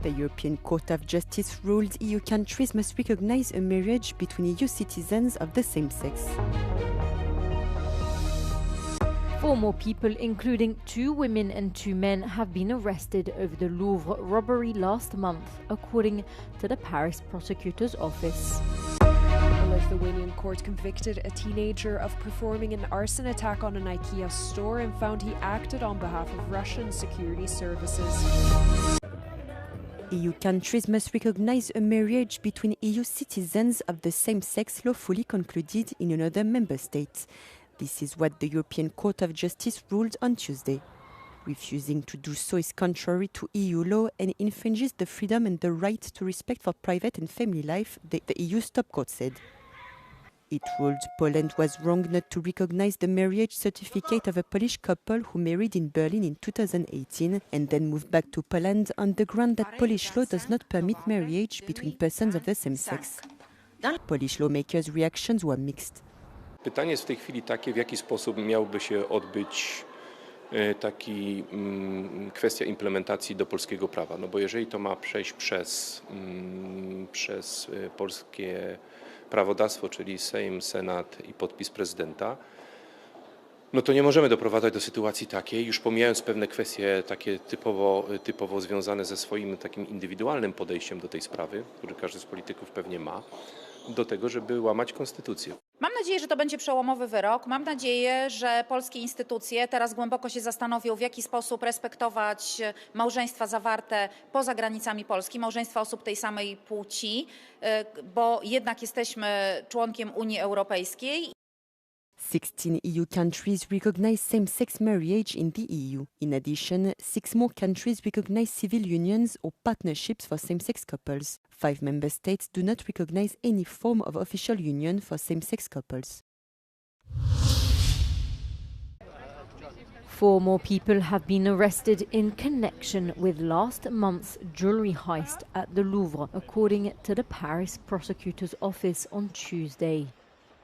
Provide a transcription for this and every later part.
The European Court of Justice ruled EU countries must recognize a marriage between EU citizens of the same sex. 4 more people, including 2 women and 2 men, have been arrested over the Louvre robbery last month, according to the Paris prosecutor's office. A Lithuanian court convicted a teenager of performing an arson attack on an IKEA store and found he acted on behalf of Russian security services. EU countries must recognize a marriage between EU citizens of the same sex lawfully concluded in another member state. This is what the European Court of Justice ruled on Tuesday. Refusing to do so is contrary to EU law and infringes the freedom and the right to respect for private and family life, the EU's top court said. It ruled Poland was wrong not to recognize the marriage certificate of a Polish couple who married in Berlin in 2018 and then moved back to Poland on the ground that Polish law does not permit marriage between persons of the same sex. Polish lawmakers' reactions were mixed. Pytanie jest w tej chwili takie, w jaki sposób miałby się odbyć kwestia implementacji do polskiego prawa. No bo jeżeli to ma przejść przez polskie prawodawstwo, czyli Sejm, Senat i podpis prezydenta, no to nie możemy doprowadzać do sytuacji takiej, już pomijając pewne kwestie takie typowo związane ze swoim takim indywidualnym podejściem do tej sprawy, który każdy z polityków pewnie ma, do tego, żeby łamać konstytucję. Mam nadzieję, że to będzie przełomowy wyrok. Mam nadzieję, że polskie instytucje teraz głęboko się zastanowią, w jaki sposób respektować małżeństwa zawarte poza granicami Polski, małżeństwa osób tej samej płci, bo jednak jesteśmy członkiem Unii Europejskiej. 16 EU countries recognize same-sex marriage in the EU. In addition, 6 more countries recognize civil unions or partnerships for same-sex couples. 5 member states do not recognize any form of official union for same-sex couples. 4 more people have been arrested in connection with last month's jewellery heist at the Louvre, according to the Paris prosecutor's office on Tuesday.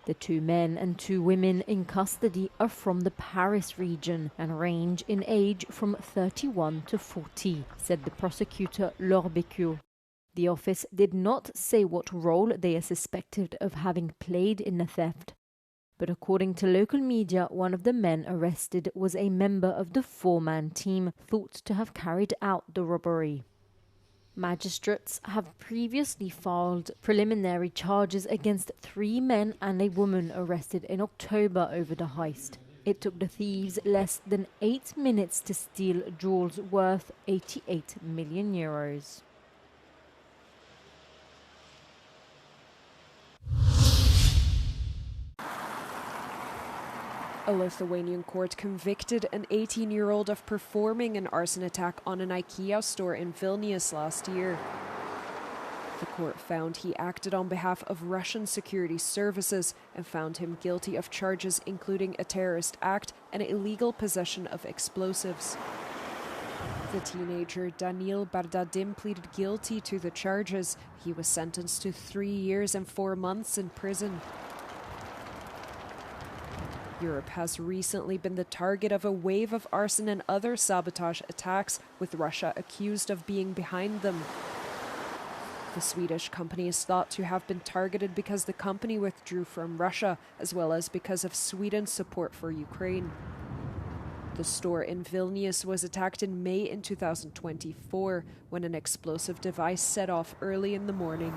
The 2 men and 2 women in custody are from the Paris region and range in age from 31 to 40, said the prosecutor Laure Bécu. The office did not say what role they are suspected of having played in the theft. But according to local media, one of the men arrested was a member of the 4-man team thought to have carried out the robbery. Magistrates have previously filed preliminary charges against 3 men and a woman arrested in October over the heist. It took the thieves less than 8 minutes to steal jewels worth 88 million euros. A Lithuanian court convicted an 18-year-old of performing an arson attack on an IKEA store in Vilnius last year. The court found he acted on behalf of Russian security services and found him guilty of charges including a terrorist act and illegal possession of explosives. The teenager Daniil Bardadim pleaded guilty to the charges. He was sentenced to 3 years and 4 months in prison. Europe has recently been the target of a wave of arson and other sabotage attacks, with Russia accused of being behind them. The Swedish company is thought to have been targeted because the company withdrew from Russia, as well as because of Sweden's support for Ukraine. The store in Vilnius was attacked in May in 2024, when an explosive device set off early in the morning.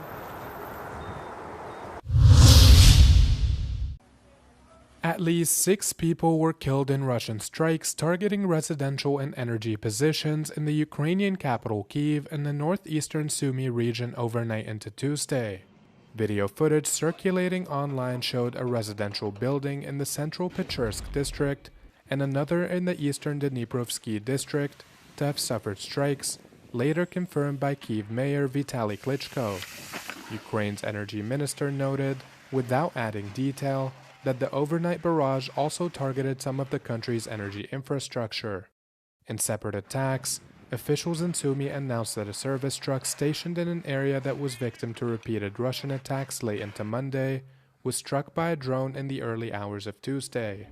At least 6 people were killed in Russian strikes targeting residential and energy positions in the Ukrainian capital Kyiv and the northeastern Sumy region overnight into Tuesday. Video footage circulating online showed a residential building in the central Pechursk district and another in the eastern Dniprovsky district to have suffered strikes, later confirmed by Kyiv Mayor Vitaly Klitschko. Ukraine's energy minister noted, without adding detail, that the overnight barrage also targeted some of the country's energy infrastructure. In separate attacks, officials in Sumy announced that a service truck stationed in an area that was victim to repeated Russian attacks late into Monday was struck by a drone in the early hours of Tuesday.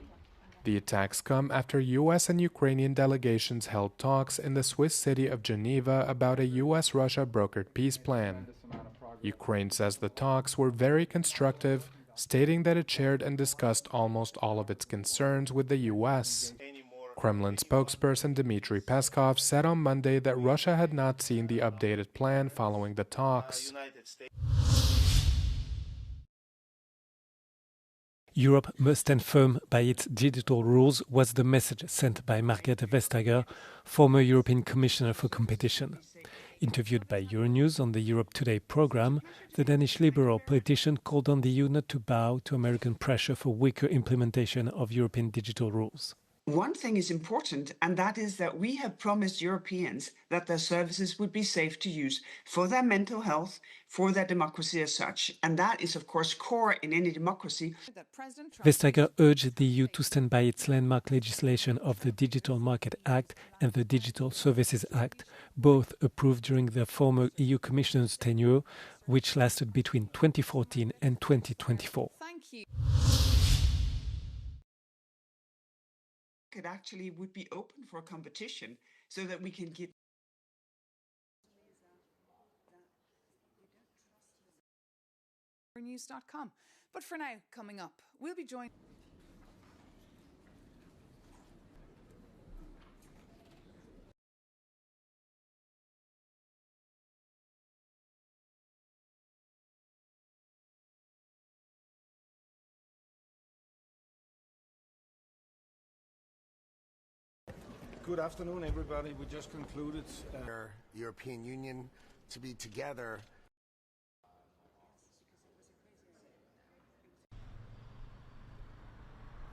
The attacks come after US and Ukrainian delegations held talks in the Swiss city of Geneva about a US-Russia brokered peace plan. Ukraine says the talks were very constructive, stating that it shared and discussed almost all of its concerns with the US. Kremlin spokesperson Dmitry Peskov said on Monday that Russia had not seen the updated plan following the talks. Europe must stand firm by its digital rules was the message sent by Margrethe Vestager, former European Commissioner for Competition. Interviewed by Euronews on the Europe Today program, the Danish Liberal politician called on the EU not to bow to American pressure for weaker implementation of European digital rules. One thing is important, and that is that we have promised Europeans that their services would be safe to use for their mental health, for their democracy as such. And that is, of course, core in any democracy. Vestager urged the EU to stand by its landmark legislation of the Digital Market Act and the Digital Services Act, both approved during the former EU Commissioner's tenure, which lasted between 2014 and 2024. Thank you. It actually would be open for competition so that we can get euronews.com. But for now, coming up, we'll be joined. Good afternoon, everybody. We just concluded our European Union to be together.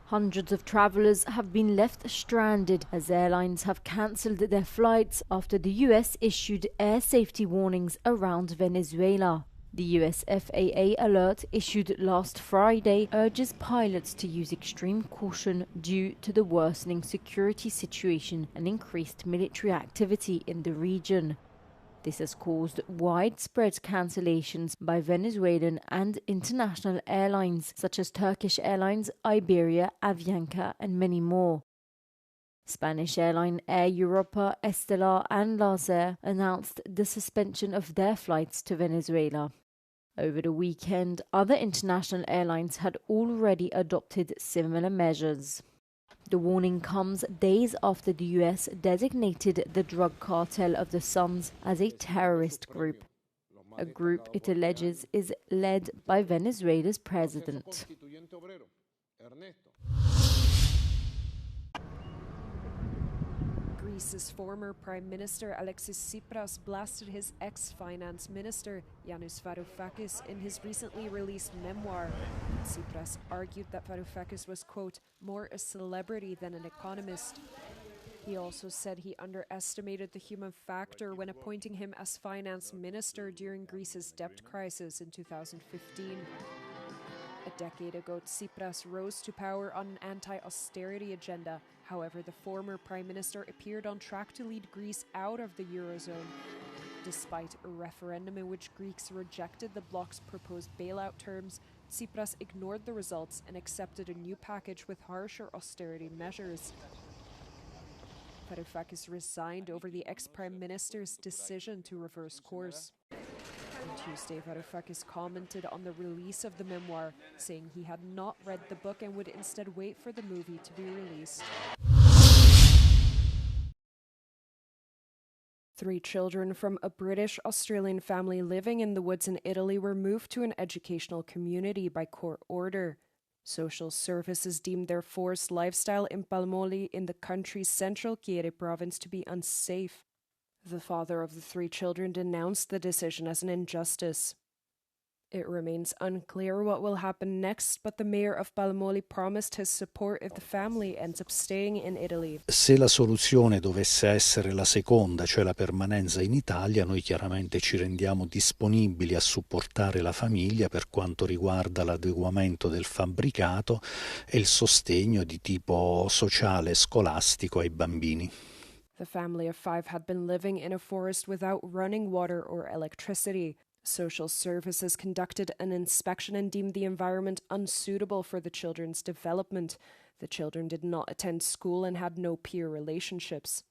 Hundreds of travellers have been left stranded as airlines have cancelled their flights after the US issued air safety warnings around Venezuela. The US FAA alert issued last Friday urges pilots to use extreme caution due to the worsening security situation and increased military activity in the region. This has caused widespread cancellations by Venezuelan and international airlines such as Turkish Airlines, Iberia, Avianca and many more. Spanish airline Air Europa, Estelar and Laser announced the suspension of their flights to Venezuela. Over the weekend, other international airlines had already adopted similar measures. The warning comes days after the US designated the drug cartel of the Suns as a terrorist group, a group it alleges is led by Venezuela's president. Greece's former Prime Minister Alexis Tsipras blasted his ex-finance minister Yanis Varoufakis in his recently released memoir. Tsipras argued that Varoufakis was, quote, more a celebrity than an economist. He also said he underestimated the human factor when appointing him as finance minister during Greece's debt crisis in 2015. A decade ago, Tsipras rose to power on an anti-austerity agenda. However, the former prime minister appeared on track to lead Greece out of the Eurozone. Despite a referendum in which Greeks rejected the bloc's proposed bailout terms, Tsipras ignored the results and accepted a new package with harsher austerity measures. Varoufakis resigned over the ex-prime minister's decision to reverse course. On Tuesday, Varoufakis commented on the release of the memoir, saying he had not read the book and would instead wait for the movie to be released. 3 children from a British-Australian family living in the woods in Italy were moved to an educational community by court order. Social services deemed their forced lifestyle in Palmoli in the country's central Chieri province to be unsafe. The father of the 3 children denounced the decision as an injustice. It remains unclear what will happen next, but the mayor of Palmoli promised his support if the family ends up staying in Italy. Se la soluzione dovesse essere la seconda, cioè la permanenza in Italia, noi chiaramente ci rendiamo disponibili a supportare la famiglia per quanto riguarda l'adeguamento del fabbricato e il sostegno di tipo sociale e scolastico ai bambini. The family of 5 had been living in a forest without running water or electricity. Social services conducted an inspection and deemed the environment unsuitable for the children's development. The children did not attend school and had no peer relationships.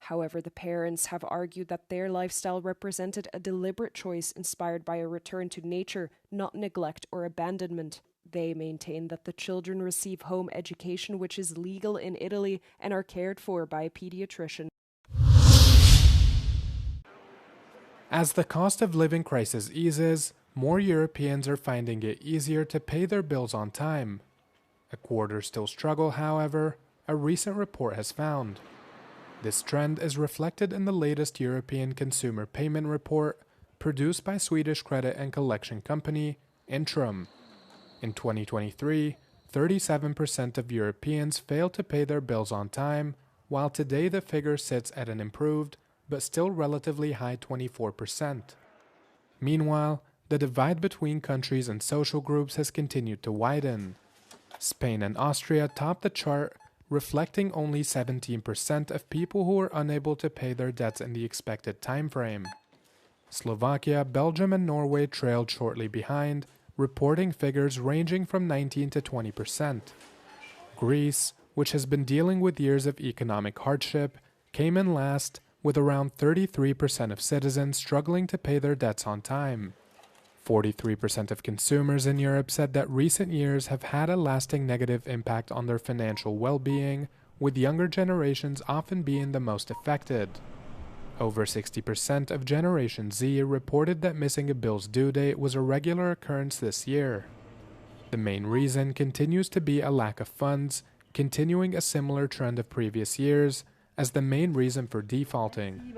However, the parents have argued that their lifestyle represented a deliberate choice inspired by a return to nature, not neglect or abandonment. They maintain that the children receive home education, which is legal in Italy, and are cared for by a pediatrician. As the cost of living crisis eases, more Europeans are finding it easier to pay their bills on time. A quarter still struggle, however, a recent report has found. This trend is reflected in the latest European Consumer Payment Report produced by Swedish credit and collection company Intrum. In 2023, 37% of Europeans failed to pay their bills on time, while today the figure sits at an improved but still relatively high 24%. Meanwhile, the divide between countries and social groups has continued to widen. Spain and Austria top the chart, reflecting only 17% of people who were unable to pay their debts in the expected time frame. Slovakia, Belgium, and Norway trailed shortly behind, reporting figures ranging from 19 to 20%. Greece, which has been dealing with years of economic hardship, came in last, with around 33% of citizens struggling to pay their debts on time. 43% of consumers in Europe said that recent years have had a lasting negative impact on their financial well-being, with younger generations often being the most affected. Over 60% of Generation Z reported that missing a bill's due date was a regular occurrence this year. The main reason continues to be a lack of funds, continuing a similar trend of previous years as the main reason for defaulting.